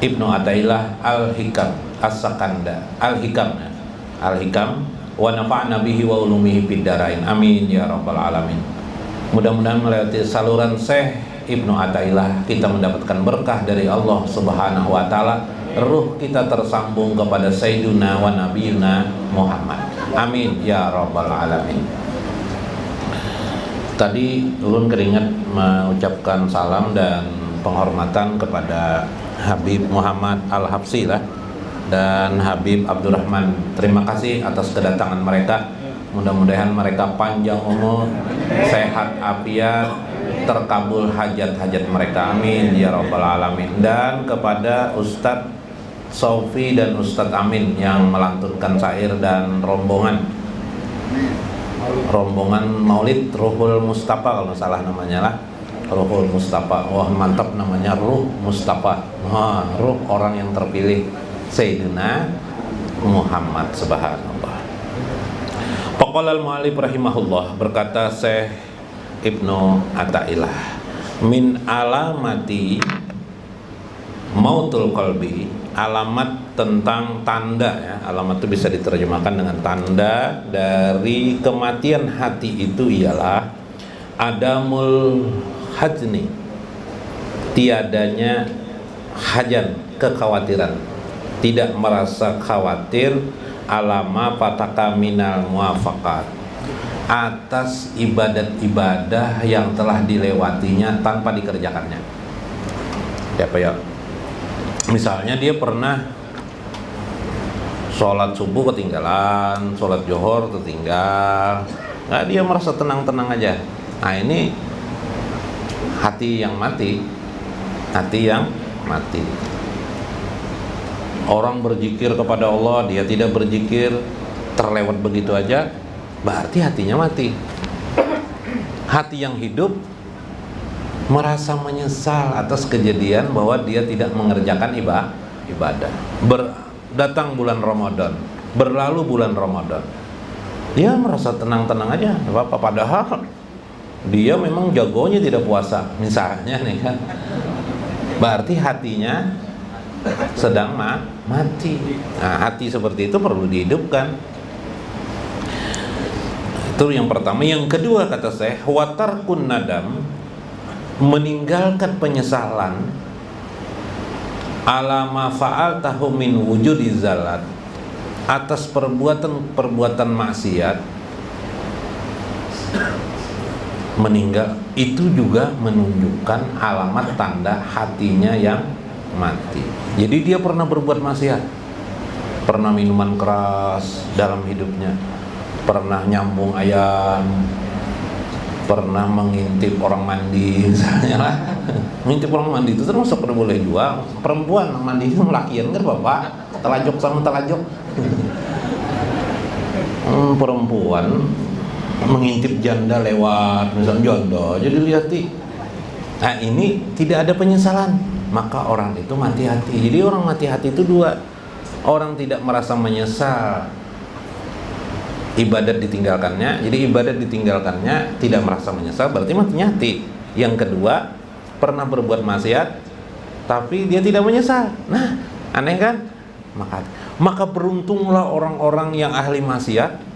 Ibnu Athaillah Al-Hikam As-Sakanda Al-Hikam wa nafa'na bihi wa ulumihi fid dharain amin ya rabbal alamin. Mudah-mudahan melewati saluran Syekh Ibnu Athaillah kita mendapatkan berkah dari Allah Subhanahu wa taala, ruh kita tersambung kepada Sayyiduna wa Nabiyuna Muhammad, amin ya rabbal alamin. Tadi ulun keringat mengucapkan salam dan penghormatan kepada Habib Muhammad Al-Habsyi dan Habib Abdurrahman. Terima kasih atas kedatangan mereka. Mudah-mudahan mereka panjang umur, sehat afiat, terkabul hajat-hajat mereka, amin ya rabbal alamin. Dan kepada Ustadz Sofi dan Ustadz Amin yang melantunkan syair dan rombongan Maulid Ruhul Mustafa kalau salah namanya Ruhul Mustafa. Wah mantap namanya, Ruh Mustafa. Ruh orang yang terpilih Sayyidina Muhammad, subhanallah. Faqala al-mu'allif rahimahullah, berkata Syekh Ibnu Athaillah, min alamati mautul qalbi, alamat tentang tanda ya. Alamat itu bisa diterjemahkan dengan tanda dari kematian hati itu ialah adamul hajni, tiadanya hajan, kekhawatiran, tidak merasa khawatir alama pataka minal muwafaqat, atas ibadat-ibadah yang telah dilewatinya tanpa dikerjakannya. Siapa ya? Misalnya dia pernah sholat subuh ketinggalan, sholat johor tertinggal, nah dia merasa tenang-tenang aja. Nah ini hati yang mati. Orang berzikir kepada Allah, dia tidak berzikir, terlewat begitu aja, berarti hatinya mati. Hati yang hidup merasa menyesal atas kejadian bahwa dia tidak mengerjakan ibadah. Datang bulan Ramadan, berlalu bulan Ramadan, dia merasa tenang-tenang aja, apa-apa, padahal dia memang jagonya tidak puasa misalnya nih kan. Berarti hatinya sedang mati. Nah, hati seperti itu perlu dihidupkan. Itu yang pertama. Yang kedua kata saya, watarkun nadam, meninggalkan penyesalan ala ma fa'altahu min wujudi zalat, atas perbuatan maksiat. Meninggal itu juga menunjukkan alamat tanda hatinya yang mati. Jadi dia pernah berbuat maksiat, pernah minuman keras dalam hidupnya, pernah nyambung ayam, pernah mengintip orang mandi misalnya lah. Mengintip orang mandi itu termasuk boleh juga. Perempuan mandi itu lakian kan bapak, telajok sama telajok. Perempuan mengintip janda lewat, misalnya janda jadi lihati. Nah ini tidak ada penyesalan, maka orang itu mati hati. Jadi orang mati hati itu dua, orang tidak merasa menyesal ibadat ditinggalkannya. Jadi ibadat ditinggalkannya tidak merasa menyesal, berarti matinya hati. Yang kedua, pernah berbuat maksiat tapi dia tidak menyesal. Nah aneh kan? Maka beruntunglah orang-orang yang ahli maksiat,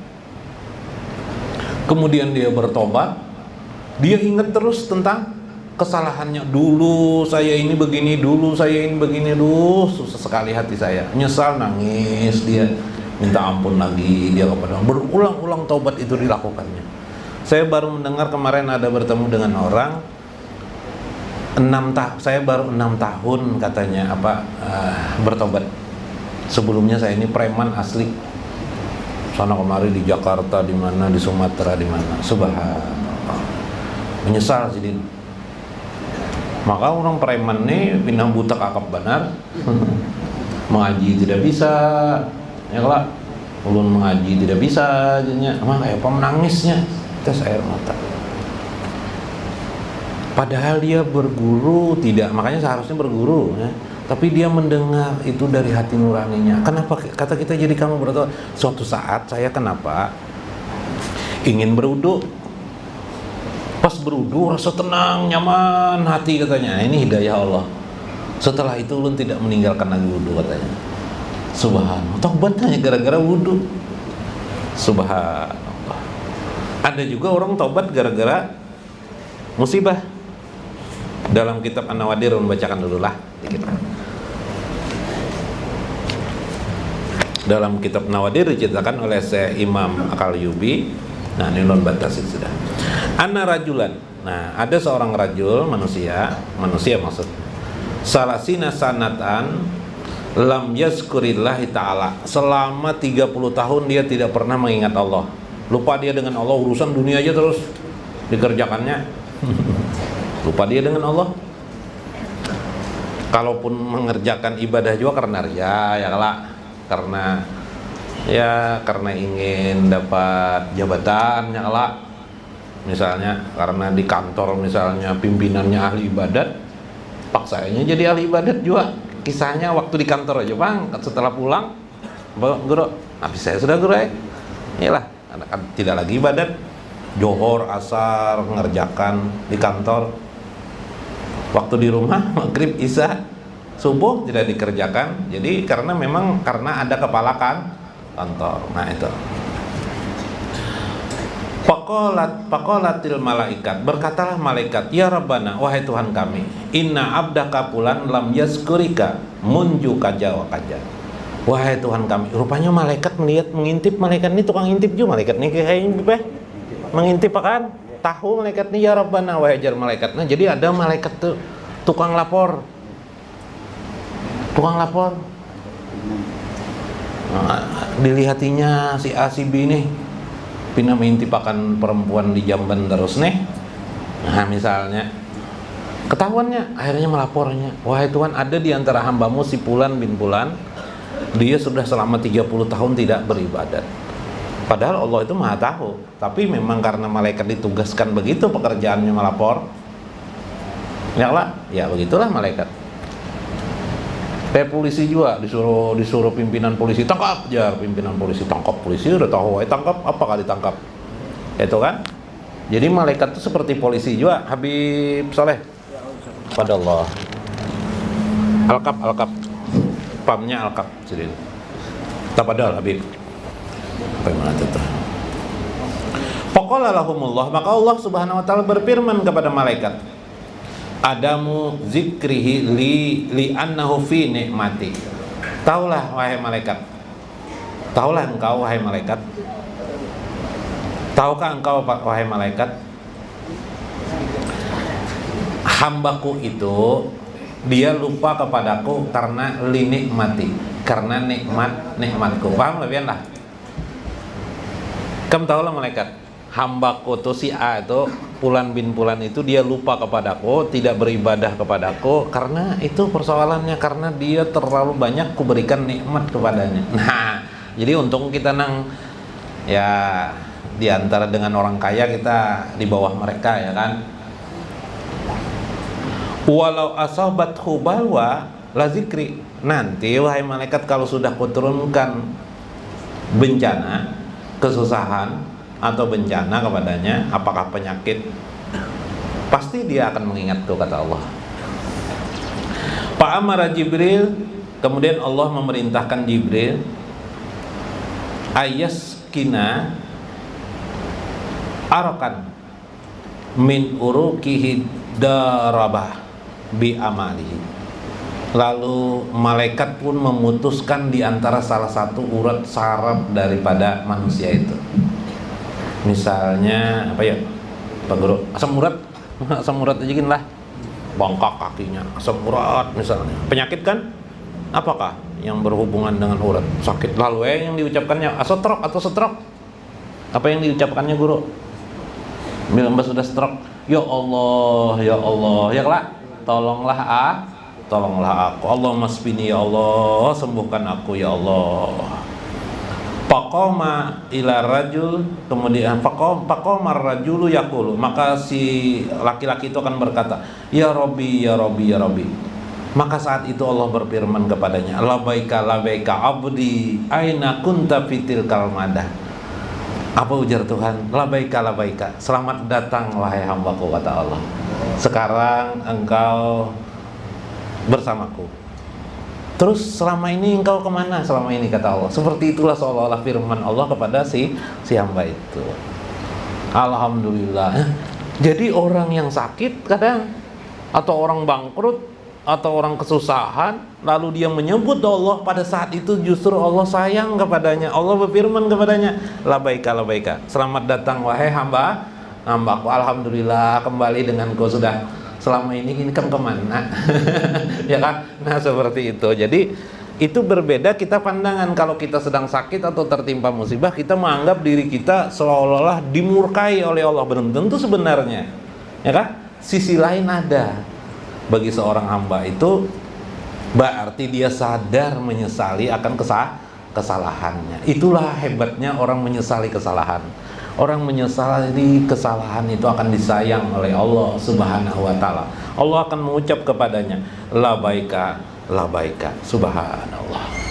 kemudian dia bertobat, dia ingat terus tentang kesalahannya. Dulu saya ini begini, dulu saya ini begini, susah sekali hati saya, nyesal, nangis dia. minta ampun lagi dia kepada Allah. Berulang-ulang taubat itu dilakukannya. Saya baru mendengar kemarin ada bertemu dengan orang saya baru 6 tahun katanya bertobat. Sebelumnya saya ini preman asli. Sana kemari di Jakarta, di mana, di Sumatera, di mana. Subhanallah. Menyesal jadi. Maka orang preman nih pindah buta kakap benar. Mengaji tidak bisa. Ya kalau ulun mengaji tidak bisa jadinya. Emang kayak apa menangisnya? Tes air mata. Padahal dia berguru tidak, makanya seharusnya berguru ya. Tapi dia mendengar itu dari hati nuraninya. Kenapa kata kita jadi kamu berdoa? Suatu saat saya kenapa ingin berwudu. Pas berwudu rasa tenang, nyaman hati katanya. Ini hidayah Allah. Setelah itu ulun tidak meninggalkan lagi wudu katanya. Subhanallah. Taubat hanya gara-gara wudu. Subhanallah. Ada juga orang taubat gara-gara musibah. Dalam kitab An-Nawadir, membacakan dulu lah dikit. Dalam kitab Nawadir diceritakan oleh Syekh Imam Al-Yubi. Nah, ini non batasi sudah. Anna rajulan. Nah, ada seorang rajul manusia maksud. Salasina sanatan lam yazkurillahi ta'ala. Selama 30 tahun dia tidak pernah mengingat Allah. Lupa dia dengan Allah, urusan dunia aja terus dikerjakannya. Lupa dia dengan Allah. Kalaupun mengerjakan ibadah juga karena ria, ya kalak. Karena ingin dapat jabatan, ya kalak. Misalnya karena di kantor misalnya pimpinannya ahli ibadat, paksanya jadi ahli ibadat juga. Kisahnya waktu di kantor aja, Bang, setelah pulang, guru, habis saya sudah guru ya. Iyalah, tidak lagi ibadat. Johor, asar, mengerjakan di kantor. Waktu di rumah, maghrib, isya, subuh tidak dikerjakan. Jadi karena ada kepala kantor. Nah itu. Faqalatil malaikat, berkatalah malaikat, ya Rabbana, wahai Tuhan kami, inna abdaka fulan lam yazkurika munju kaja wa kaja. Wahai Tuhan kami, rupanya malaikat mengintip, malaikat ini tukang intip juga, malaikat ini kayak mengintip kan? Tahu malaikat ini, ya Rabbana, wahai jar malaikat. Nah, jadi ada malaikat tuh tukang lapor. Nah, dilihatinya si A si B nih pindah mengintipakan perempuan di Jamban terus nih. Nah, misalnya ketahuannya, akhirnya melapornya, wahai Tuhan, ada di antara hambamu si Fulan bin Fulan, dia sudah selama 30 tahun tidak beribadat. Padahal Allah itu maha tahu, tapi memang karena malaikat ditugaskan begitu pekerjaannya melapor. Ya begitulah malaikat. Kayak polisi juga disuruh pimpinan polisi tangkap, pimpinan polisi tangkap, polisi udah tahu tangkap, apakah ditangkap? Itu kan? Jadi malaikat itu seperti polisi juga. Habib Soleh. Pada Allah. Alkap. Pamnya alkap. Jadi. Tapadal Habib. Bagaimana itu? Faqala lahumullah, maka Allah Subhanahu wa taala berfirman kepada malaikat, Adamu zikrihi li annahu fi nikmati. Taulah wahai malaikat. Taulah engkau wahai malaikat. Tahukah engkau wahai malaikat, hambaku itu dia lupa kepadaku karena li nikmati, karena nikmatku. Paham lebihan lah. Kamu tahu lah malaikat, hambaku tuh si A itu, Fulan bin Fulan itu dia lupa kepadaku, tidak beribadah kepadaku karena itu persoalannya, karena dia terlalu banyak kuberikan nikmat kepadanya. Nah, jadi untung kita ya di antara dengan orang kaya kita di bawah mereka ya kan. Walau asabathu balwa la zikri. Nanti wahai malaikat, kalau sudah kuturunkan bencana, kesusahan atau bencana kepadanya, apakah penyakit, pasti dia akan mengingatku, kata Allah. Pak Amara Jibril, kemudian Allah memerintahkan Jibril ayaskina arakan min urukihi darabah bi amalihi. Lalu malaikat pun memutuskan di antara salah satu urat saraf daripada manusia itu. Misalnya apa ya, Pak Guru? Asam urat, asam urat aja gini lah, bengkak kakinya, asam urat misalnya. Penyakit kan? Apakah yang berhubungan dengan urat? Sakit. Lalu yang diucapkannya stroke atau stroke? Apa yang diucapkannya Guru? Bila Mbak sudah stroke, ya Allah, ya Allah, ya lah, tolonglah aku. Allahumma shfini ya Allah, sembuhkan aku ya Allah. Faqama ila rajul, kemudian faqamar rajulu yaqulu, maka si laki-laki itu akan berkata, ya Rabbi, ya Rabbi, ya Rabbi. Maka saat itu Allah berfirman kepadanya, labaika labaika abdi aina kunta fitil kalmadah. Apa ujar Tuhan? Labaika labaika, selamat datang wahai hambaku, kata Allah. Sekarang engkau bersamaku. Terus selama ini engkau kemana selama ini, kata Allah. Seperti itulah seolah-olah firman Allah kepada si hamba itu. Alhamdulillah. Jadi orang yang sakit kadang, atau orang bangkrut, atau orang kesusahan, lalu dia menyebut Allah, pada saat itu justru Allah sayang kepadanya. Allah berfirman kepadanya, labaika labaika, selamat datang wahai hambaku. Alhamdulillah, kembali dengan kau sudah selama ini kan kemana? Ya kan? Nah seperti itu. Jadi itu berbeda kita pandangan. Kalau kita sedang sakit atau tertimpa musibah, kita menganggap diri kita seolah-olah dimurkai oleh Allah. Belum tentu sebenarnya, ya kan? Sisi lain ada. Bagi seorang hamba itu berarti dia sadar menyesali akan kesalahannya. Itulah hebatnya orang menyesali kesalahan. Orang menyesali kesalahan itu akan disayang oleh Allah Subhanahu wa taala. Allah akan mengucap kepadanya, labaika labaika, subhanallah.